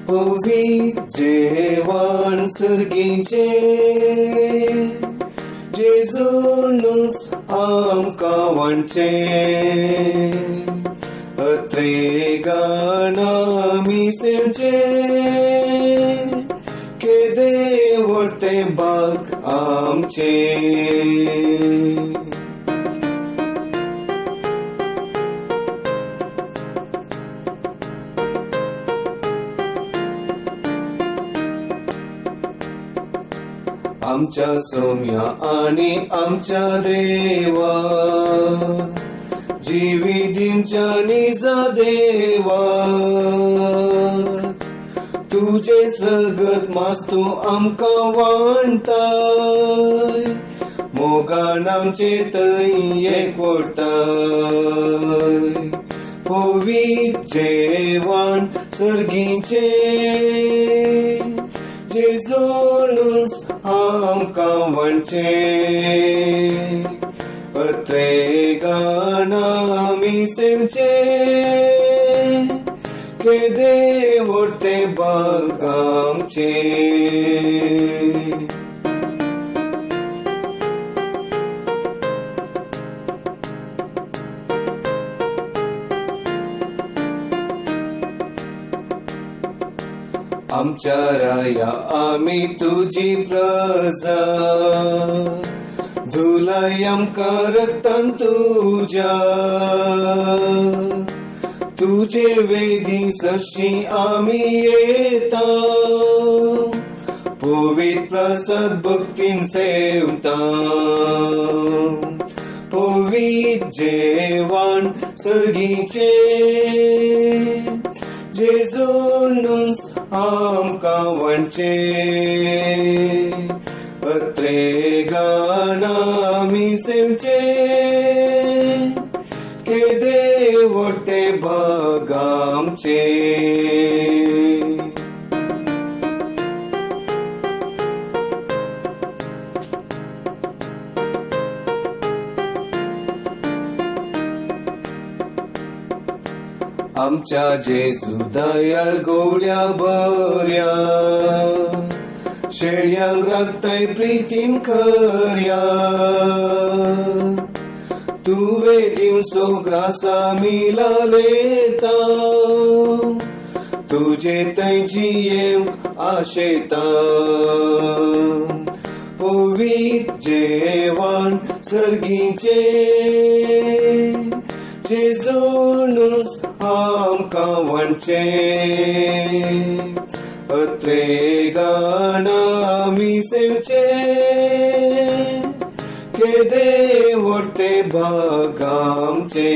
पवित्र जेवण सर्गीचे जेजूनुस आमकां वांचे अत्रेगान आमी सेवचे केदे व्हडते भाग आमचे आमच्या सौम्या आणि आमच्या देवा जिवी दिवच्या निजा देवा तुझे सगत मास्तू आमकां वाणताय मोगान आमचे थंय एकवटाय पवित्र जेवण सर्गीचे जेजूनुस आमकां वांचे अत्रेगान आमी सेवचे केदे व्हडते भाग आमचे आमच्या राया आमी तुजी प्रजा धुलाय आमकां रक्तान तुज्या तुजे वेदी सरशी आमी येता पवित्र प्रसाद भक्तीन सेवता पवित्र जेवण सर्गीचे जेजूनुस आमकां वांचे अत्रेगान आमी सेवचे केदे व्हडते भाग आमचे आमच्या जेजू दयाळ गोवड्या बऱ्या शेळयांक राखताय प्रितीन खऱ्या तुवे दिवसो ग्रासा मिलालेता तुजे थंय जियेवंक आशेता पवित्र जेवण सर्गीचे जेजूनुस आमकां वांचे अत्रेगान आमी सेवचे केदे व्हडते भाग आमचे